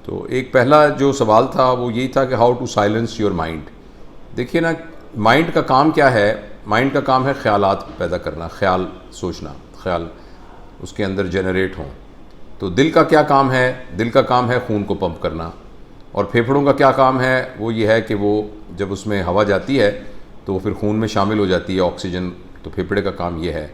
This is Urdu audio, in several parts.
تو ایک پہلا جو سوال تھا وہ یہی تھا کہ how to silence your mind. دیکھیے نا، مائنڈ کا کام کیا ہے؟ مائنڈ کا کام ہے خیالات پیدا کرنا، خیال سوچنا، خیال اس کے اندر جنریٹ ہوں. تو دل کا کیا کام ہے؟ دل کا کام ہے خون کو پمپ کرنا. اور پھیپھڑوں کا کیا کام ہے؟ وہ یہ ہے کہ وہ جب اس میں ہوا جاتی ہے تو وہ پھر خون میں شامل ہو جاتی ہے آکسیجن. تو پھیپھڑے کا کام یہ ہے.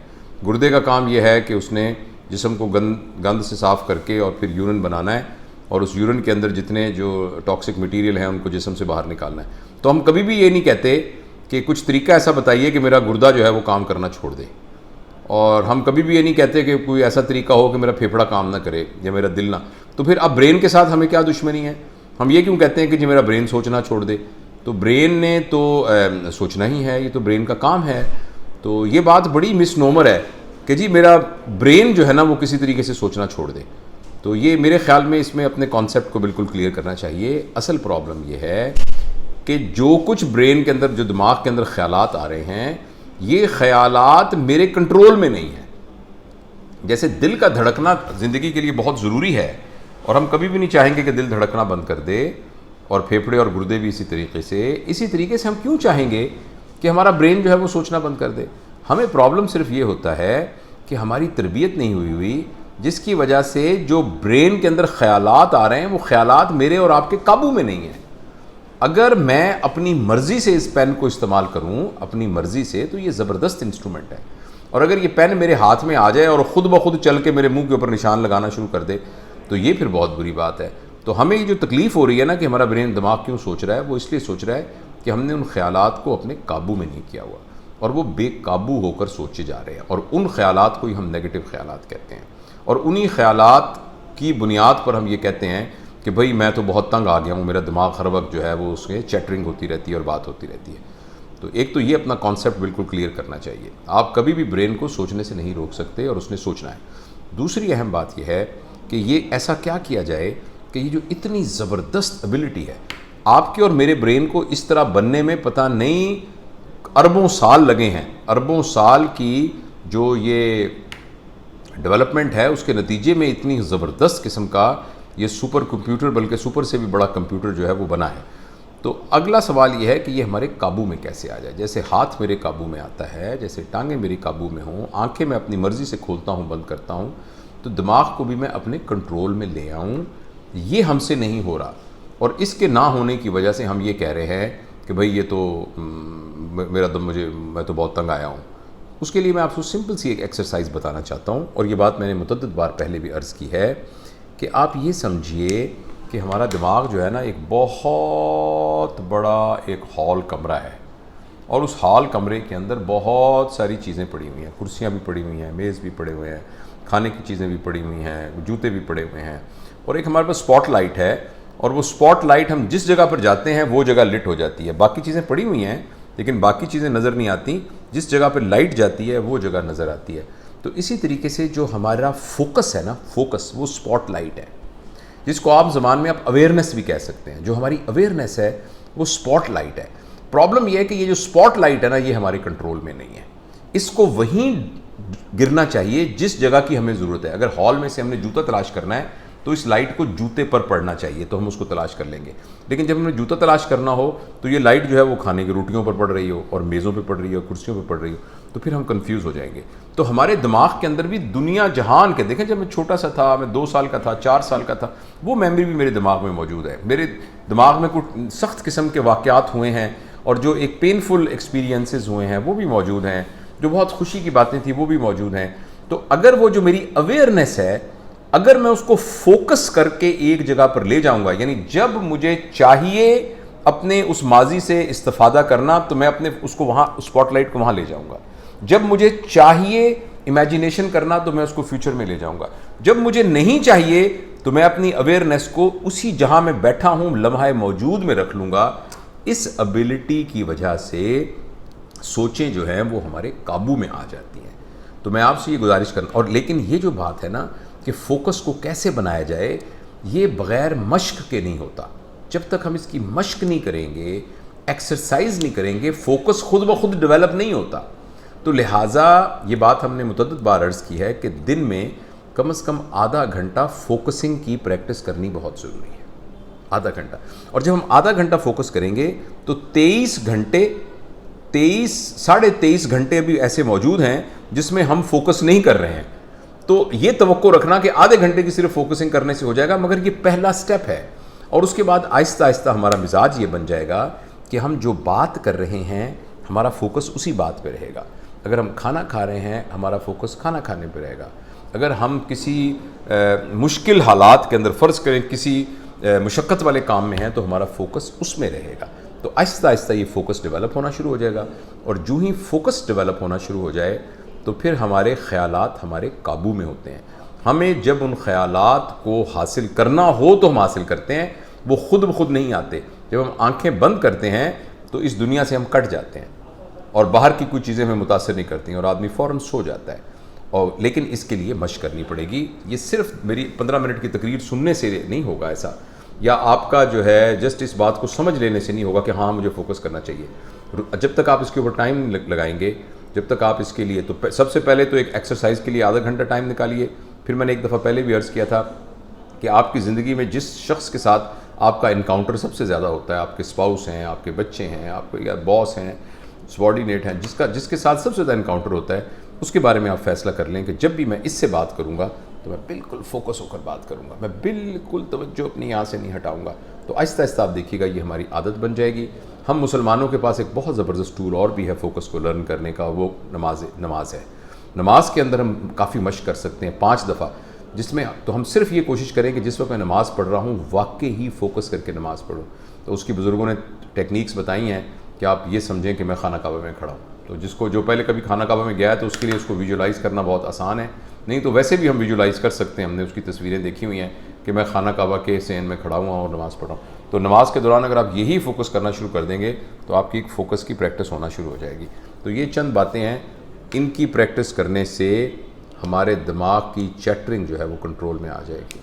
گردے کا کام یہ ہے کہ اس نے جسم کو گند سے صاف کر کے اور پھر یورین بنانا ہے، اور اس یورین کے اندر جتنے جو ٹاکسک مٹیریل ہیں ان کو جسم سے باہر نکالنا ہے. تو ہم کبھی بھی یہ نہیں کہتے کہ کچھ طریقہ ایسا بتائیے کہ میرا گردہ جو ہے وہ کام کرنا چھوڑ دے. اور ہم کبھی بھی یہ نہیں کہتے کہ کوئی ایسا طریقہ ہو کہ میرا پھیپھڑا کام نہ کرے یا میرا دل نہ. تو پھر اب برین کے ساتھ ہمیں کیا دشمنی ہے؟ ہم یہ کیوں کہتے ہیں کہ جی میرا برین سوچنا چھوڑ دے؟ تو برین نے تو سوچنا ہی ہے، یہ تو برین کا کام ہے. تو یہ بات بڑی مس نومر ہے کہ جی میرا برین جو ہے نا وہ کسی طریقے سے سوچنا چھوڑ دے. تو یہ میرے خیال میں اس میں اپنے کانسیپٹ کو بالکل کلیئر کرنا چاہیے. اصل پرابلم یہ ہے کہ جو کچھ برین کے اندر، جو دماغ کے اندر خیالات آ رہے ہیں، یہ خیالات میرے کنٹرول میں نہیں ہیں. جیسے دل کا دھڑکنا زندگی کے لیے بہت ضروری ہے، اور ہم کبھی بھی نہیں چاہیں گے کہ دل دھڑکنا بند کر دے، اور پھیپھڑے اور گردے بھی اسی طریقے سے ہم کیوں چاہیں گے کہ ہمارا برین جو ہے وہ سوچنا بند کر دے؟ ہمیں پرابلم صرف یہ ہوتا ہے کہ ہماری تربیت نہیں ہوئی جس کی وجہ سے جو برین کے اندر خیالات آ رہے ہیں وہ خیالات میرے اور آپ کے قابو میں نہیں ہیں. اگر میں اپنی مرضی سے اس پین کو استعمال کروں، اپنی مرضی سے، تو یہ زبردست انسٹرومنٹ ہے. اور اگر یہ پین میرے ہاتھ میں آ جائے اور خود بخود چل کے میرے منہ کے اوپر نشان لگانا شروع کر دے تو یہ پھر بہت بری بات ہے. تو ہمیں یہ جو تکلیف ہو رہی ہے نا کہ ہمارا برین دماغ کیوں سوچ رہا ہے، وہ اس لیے سوچ رہا ہے کہ ہم نے ان خیالات کو اپنے قابو میں نہیں کیا ہوا، اور وہ بے قابو ہو کر سوچے جا رہے ہیں. اور ان خیالات کو ہی ہم نیگیٹو خیالات کہتے ہیں. اور انہی خیالات کی بنیاد پر ہم یہ کہتے ہیں کہ بھئی میں تو بہت تنگ آ گیا ہوں، میرا دماغ ہر وقت جو ہے وہ اس میں چیٹرنگ ہوتی رہتی ہے اور بات ہوتی رہتی ہے. تو ایک تو یہ اپنا کانسیپٹ بالکل کلیئر کرنا چاہیے. آپ کبھی بھی برین کو سوچنے سے نہیں روک سکتے، اور اس نے سوچنا ہے. دوسری اہم بات یہ ہے کہ یہ ایسا کیا کیا جائے کہ یہ جو اتنی زبردست ایبلٹی ہے آپ کے اور میرے برین کو اس طرح بننے میں پتہ نہیں اربوں سال لگے ہیں. اربوں سال کی جو یہ ڈیولپمنٹ ہے اس کے نتیجے میں اتنی زبردست قسم کا یہ سپر کمپیوٹر، بلکہ سپر سے بھی بڑا کمپیوٹر جو ہے وہ بنا ہے. تو اگلا سوال یہ ہے کہ یہ ہمارے قابو میں کیسے آ جائے؟ جیسے ہاتھ میرے قابو میں آتا ہے، جیسے ٹانگیں میرے قابو میں ہوں، آنکھیں میں اپنی مرضی سے کھولتا ہوں بند کرتا ہوں، تو دماغ کو بھی میں اپنے کنٹرول میں لے آؤں. یہ ہم سے نہیں ہو رہا، اور اس کے نہ ہونے کی وجہ سے ہم یہ کہہ رہے ہیں کہ بھئی یہ تو میں تو بہت تنگ آیا ہوں. اس کے لیے میں آپ کو سمپل سی ایک ایکسرسائز بتانا چاہتا ہوں، اور یہ بات میں نے متعدد بار پہلے بھی عرض کی ہے کہ آپ یہ سمجھیے کہ ہمارا دماغ جو ہے نا ایک بہت بڑا ایک ہال کمرہ ہے، اور اس ہال کمرے کے اندر بہت ساری چیزیں پڑی ہوئی ہیں. کرسیاں بھی پڑی ہوئی ہیں، میز بھی پڑے ہوئے ہیں، کھانے کی چیزیں بھی پڑی ہوئی ہیں، جوتے بھی پڑے ہوئے ہیں. اور ایک ہمارے پاس اسپاٹ لائٹ ہے، اور وہ اسپاٹ لائٹ ہم جس جگہ پر جاتے ہیں وہ جگہ لٹ ہو جاتی ہے. باقی چیزیں پڑی ہوئی ہیں لیکن باقی چیزیں نظر نہیں آتی، جس جگہ پہ لائٹ جاتی ہے وہ جگہ نظر آتی ہے. تو اسی طریقے سے جو ہمارا فوکس ہے نا، فوکس وہ اسپاٹ لائٹ ہے، جس کو آپ زبان میں آپ اویئرنیس بھی کہہ سکتے ہیں. جو ہماری اویئرنیس ہے وہ اسپاٹ لائٹ ہے. پرابلم یہ ہے کہ یہ جو اسپاٹ لائٹ ہے نا یہ ہمارے کنٹرول میں نہیں ہے. اس کو وہیں گرنا چاہیے جس جگہ کی ہمیں ضرورت ہے. اگر ہال میں سے ہم نے جوتا تلاش کرنا ہے تو اس لائٹ کو جوتے پر پڑنا چاہیے، تو ہم اس کو تلاش کر لیں گے. لیکن جب ہمیں جوتا تلاش کرنا ہو تو یہ لائٹ جو ہے وہ کھانے کی روٹیوں پر پڑ رہی ہو، اور میزوں پہ پڑ رہی ہو، کرسیوں پہ پڑ رہی ہو، تو پھر ہم کنفیوز ہو جائیں گے. تو ہمارے دماغ کے اندر بھی دنیا جہان کے، دیکھیں جب میں چھوٹا سا تھا، میں 2 سال کا تھا، 4 سال کا تھا، وہ میموری بھی میرے دماغ میں موجود ہے. میرے دماغ میں کچھ سخت قسم کے واقعات ہوئے ہیں، اور جو ایک پینفل ایکسپیرینسز ہوئے ہیں وہ بھی موجود ہیں، جو بہت خوشی کی باتیں تھیں وہ بھی موجود ہیں. تو اگر وہ جو میری اویئرنیس ہے، اگر میں اس کو فوکس کر کے ایک جگہ پر لے جاؤں گا، یعنی جب مجھے چاہیے اپنے اس ماضی سے استفادہ کرنا تو میں اپنے اس کو وہاں اسپاٹ لائٹ کو وہاں لے جاؤں گا. جب مجھے چاہیے امیجینیشن کرنا تو میں اس کو فیوچر میں لے جاؤں گا. جب مجھے نہیں چاہیے تو میں اپنی اویئرنیس کو اسی جہاں میں بیٹھا ہوں لمحہ موجود میں رکھ لوں گا. اس ایبلٹی کی وجہ سے سوچیں جو ہیں وہ ہمارے قابو میں آ جاتی ہیں. تو میں آپ سے یہ گزارش کرنا، اور لیکن یہ جو بات ہے نا کہ فوکس کو کیسے بنایا جائے، یہ بغیر مشق کے نہیں ہوتا. جب تک ہم اس کی مشق نہیں کریں گے، ایکسرسائز نہیں کریں گے، فوکس خود بخود ڈیولپ نہیں ہوتا. تو لہٰذا یہ بات ہم نے متعدد بار عرض کی ہے کہ دن میں کم از کم آدھا گھنٹہ فوکسنگ کی پریکٹس کرنی بہت ضروری ہے. آدھا گھنٹہ. اور جب ہم آدھا گھنٹہ فوکس کریں گے تو 23 گھنٹے ابھی ایسے موجود ہیں جس میں ہم فوکس نہیں کر رہے ہیں. تو یہ توقع رکھنا کہ آدھے گھنٹے کی صرف فوکسنگ کرنے سے ہو جائے گا، مگر یہ پہلا سٹیپ ہے. اور اس کے بعد آہستہ آہستہ ہمارا مزاج یہ بن جائے گا کہ ہم جو بات کر رہے ہیں ہمارا فوکس اسی بات پہ رہے گا. اگر ہم کھانا کھا رہے ہیں ہمارا فوکس کھانا کھانے پہ رہے گا. اگر ہم کسی مشکل حالات کے اندر فرض کریں کسی مشقت والے کام میں ہیں تو ہمارا فوکس اس میں رہے گا. تو آہستہ آہستہ یہ فوکس ڈیولپ ہونا شروع ہو جائے گا. اور جو ہی فوکس ڈیولپ ہونا شروع ہو جائے تو پھر ہمارے خیالات ہمارے قابو میں ہوتے ہیں. ہمیں جب ان خیالات کو حاصل کرنا ہو تو ہم حاصل کرتے ہیں، وہ خود بخود نہیں آتے. جب ہم آنکھیں بند کرتے ہیں تو اس دنیا سے ہم کٹ جاتے ہیں اور باہر کی کوئی چیزیں ہمیں متاثر نہیں کرتی ہیں اور آدمی فوراً سو جاتا ہے. لیکن اس کے لیے مشق کرنی پڑے گی. یہ صرف میری 15 منٹ کی تقریر سننے سے نہیں ہوگا ایسا، یا آپ کا جو ہے جسٹ اس بات کو سمجھ لینے سے نہیں ہوگا کہ ہاں مجھے فوکس کرنا چاہیے. جب تک آپ اس کے اوپر ٹائم لگائیں گے، جب تک آپ اس کے لیے، تو سب سے پہلے تو ایک ایکسرسائز کے لیے آدھا گھنٹہ ٹائم نکالیے. پھر میں نے ایک دفعہ پہلے بھی عرض کیا تھا کہ آپ کی زندگی میں جس شخص کے ساتھ آپ کا انکاؤنٹر سب سے زیادہ ہوتا ہے، آپ کے اسپاؤس ہیں، آپ کے بچے ہیں، آپ کے یا باس ہیں، سبارڈینیٹ ہیں، جس کے ساتھ سب سے زیادہ انکاؤنٹر ہوتا ہے، اس کے بارے میں آپ فیصلہ کر لیں کہ جب بھی میں اس سے بات کروں گا تو میں بالکل فوکس ہو کر بات کروں گا، میں بالکل توجہ اپنی یہاں سے نہیں ہٹاؤں گا. تو آہستہ آہستہ آپ دیکھیے گا یہ ہماری عادت بن جائے گی. ہم مسلمانوں کے پاس ایک بہت زبردست ٹول اور بھی ہے فوکس کو لرن کرنے کا، وہ نماز ہے. نماز کے اندر ہم کافی مشق کر سکتے ہیں 5 دفعہ، جس میں تو ہم صرف یہ کوشش کریں کہ جس وقت میں نماز پڑھ رہا ہوں واقعی ہی فوکس کر کے نماز پڑھوں. تو اس کی بزرگوں نے ٹیکنیکس بتائی ہیں کہ آپ یہ سمجھیں کہ میں خانہ کعبہ میں کھڑا ہوں. تو جو پہلے کبھی خانہ کعبہ میں گیا ہے تو اس کے لیے اس کو ویژولائز کرنا بہت آسان ہے. نہیں تو ویسے بھی ہم ویژولائز کر سکتے ہیں، ہم نے اس کی تصویریں دیکھی ہوئی ہیں کہ میں خانہ کعبہ کے سین میں کھڑا ہوا ہوں اور نماز پڑھ رہا ہوں. تو نماز کے دوران اگر آپ یہی فوکس کرنا شروع کر دیں گے تو آپ کی ایک فوکس کی پریکٹس ہونا شروع ہو جائے گی. تو یہ چند باتیں ہیں، ان کی پریکٹس کرنے سے ہمارے دماغ کی چیٹرنگ جو ہے وہ کنٹرول میں آ جائے گی.